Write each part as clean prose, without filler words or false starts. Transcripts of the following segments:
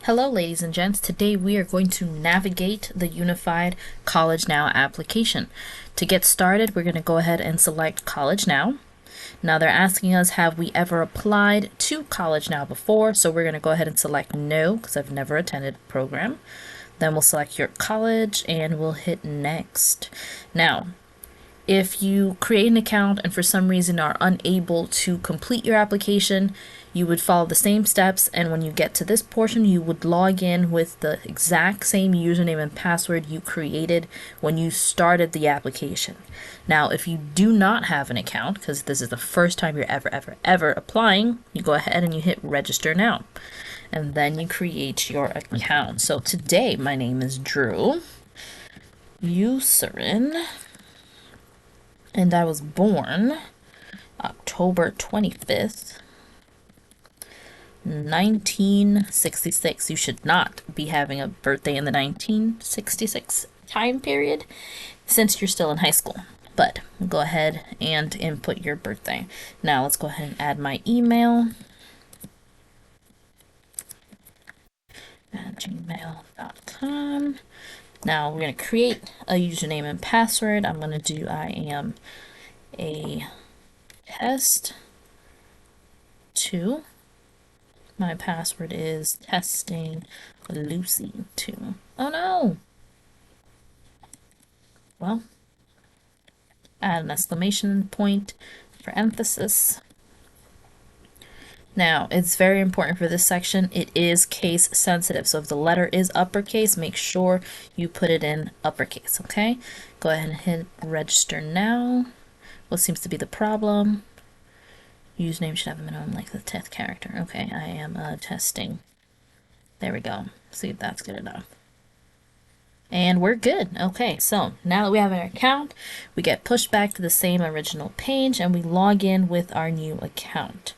Hello, ladies and gents. Today we are going to navigate the Unified College Now application. To get started, we're going to go ahead and select College Now. Now they're asking us, have we ever applied to College Now before? So we're going to go ahead and select no, because I've never attended the program. Then we'll select your college and we'll hit next. Now, if you create an account and for some reason are unable to complete your application, you would follow the same steps, and when you get to this portion, you would log in with the exact same username and password you created when you started the application. Now, if you do not have an account, because this is the first time you're ever applying, you go ahead and you hit register now. And then you create your account. So today, my name is Drew Userin, and I was born October 25th, 1966. You should not be having a birthday in the 1966 time period since you're still in high school. But go ahead and input your birthday. Now let's go ahead and add my email at gmail.com. Now we're going to create a username and password. I'm going to do I am a test 2. My password is testing Lucy 2. Oh no! Well, add an exclamation point for emphasis. Now, it's very important for this section. It is case sensitive. So if the letter is uppercase, make sure you put it in uppercase, okay? Go ahead and hit register now. What seems to be the problem? Username should have a minimum length of 10th character. Okay, I am testing. There we go. See if that's good enough. And we're good. Okay, so now that we have an account, we get pushed back to the same original page and we log in with our new account.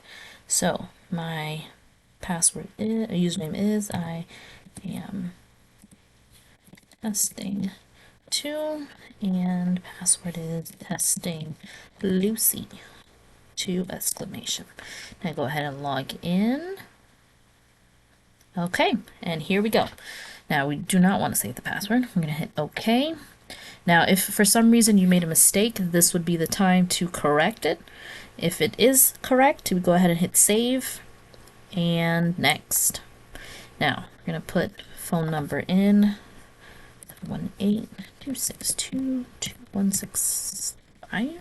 So my password is, username is I am testing 2, and password is testing Lucy 2 exclamation. Now go ahead and log in. Okay, and here we go. Now we do not want to save the password. I'm going to hit OK. Now if for some reason you made a mistake, this would be the time to correct it. If it is correct, we go ahead and hit save and next. Now we're going to put phone number in 1-8-262-2165.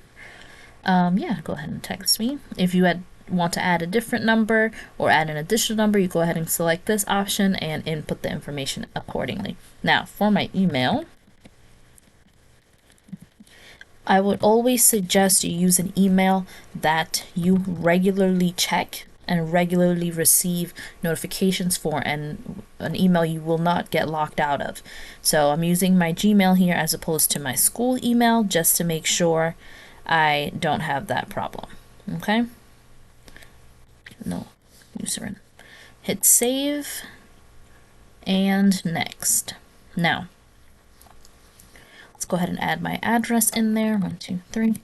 Yeah, go ahead and text me. If you want to add a different number or add an additional number, you go ahead and select this option and input the information accordingly. Now, for my email, I would always suggest you use an email that you regularly check and regularly receive notifications for, and an email you will not get locked out of. So I'm using my Gmail here as opposed to my school email just to make sure I don't have that problem. Okay? No, user. Hit save and next. Now, let's go ahead and add my address in there. 123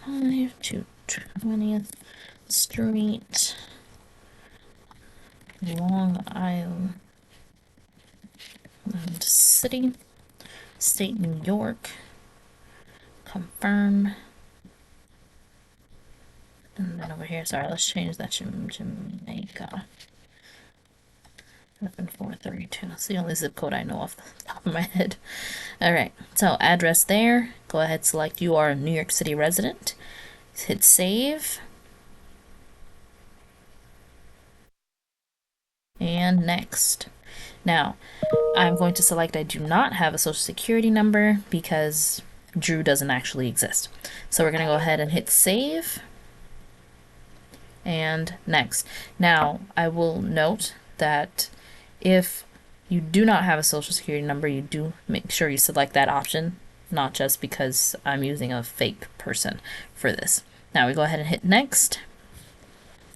5 to 20th Street, Long Island City, State New York. Confirm. And then over here, sorry, let's change that to Jamaica. 7432. That's the only zip code I know off the top of my head. Alright, so address there. Go ahead, select you are a New York City resident. Hit save. And next. Now, I'm going to select I do not have a social security number because Drew doesn't actually exist. So we're going to go ahead and hit save and next. Now, I will note that if you do not have a social security number, you do make sure you select that option, not just because I'm using a fake person for this. Now we go ahead and hit next.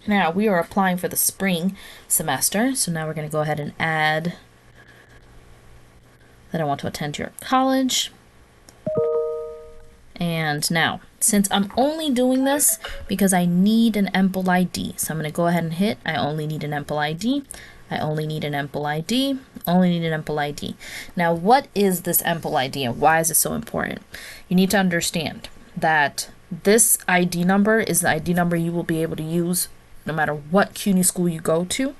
Now we are applying for the spring semester, so now we're going to go ahead and add that I want to attend your college. And now, since I'm only doing this because I need an EMPL ID, so I'm going to go ahead and hit I only need an EMPL ID. I only need an EMPL ID, only need an EMPL ID. Now, what is this EMPL ID and why is it so important? You need to understand that this ID number is the ID number you will be able to use no matter what CUNY school you go to.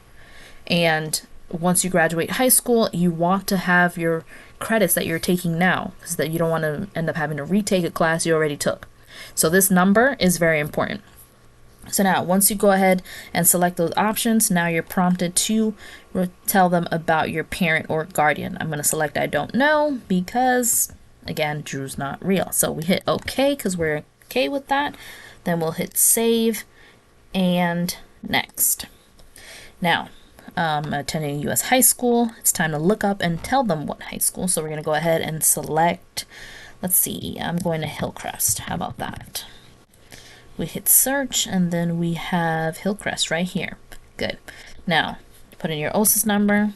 And once you graduate high school, you want to have your credits that you're taking now, so that you don't want to end up having to retake a class you already took. So this number is very important. So now, once you go ahead and select those options, now you're prompted to tell them about your parent or guardian. I'm going to select I don't know because, again, Drew's not real. So we hit OK because we're okay with that. Then we'll hit save and next. Now, attending a U.S. high school. It's time to look up and tell them what high school. So we're going to go ahead and select, let's see, I'm going to Hillcrest. How about that? We hit search and then we have Hillcrest right here. Good. Now, put in your OSIS number,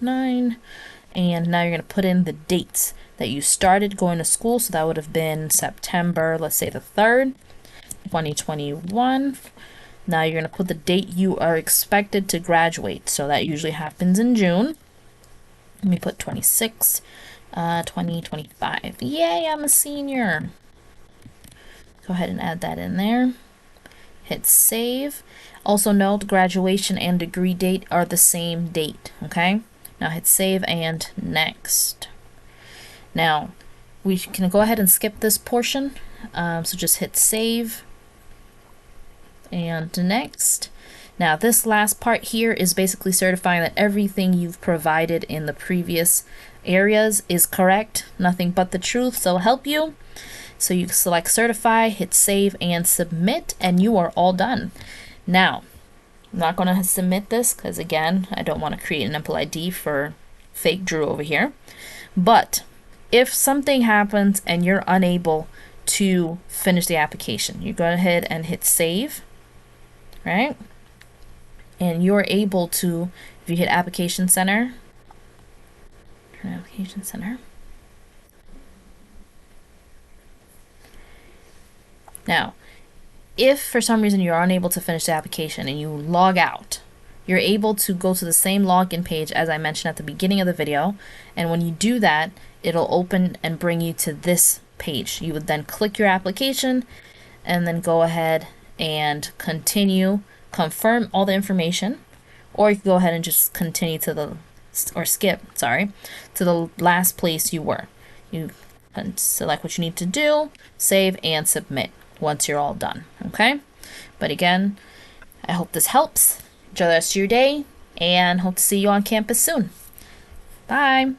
9, and now you're going to put in the dates that you started going to school. So that would have been September, let's say the 3rd, 2021. Now you're going to put the date you are expected to graduate. So that usually happens in June. Let me put 26, 2025. Yay, I'm a senior. Go ahead and add that in there. Hit save. Also note graduation and degree date are the same date, okay? Now hit save and next. Now we can go ahead and skip this portion. So just hit save and next. Now this last part here is basically certifying that everything you've provided in the previous areas is correct, nothing but the truth, so it'll help you. So you select certify, hit save and submit, and you are all done. Now, I'm not going to submit this because again, I don't want to create an EMPL ID for fake Drew over here. But if something happens and you're unable to finish the application, you go ahead and hit save, right? And you're able to, if you hit application center, turn application center. Now, if for some reason you're unable to finish the application and you log out, you're able to go to the same login page as I mentioned at the beginning of the video. And when you do that, it'll open and bring you to this page. You would then click your application and then go ahead and continue, confirm all the information, or you can go ahead and just continue to the, or skip, sorry, to the last place you were. You can select what you need to do, save and submit once you're all done, okay? But again, I hope this helps. Enjoy the rest of your day and hope to see you on campus soon. Bye.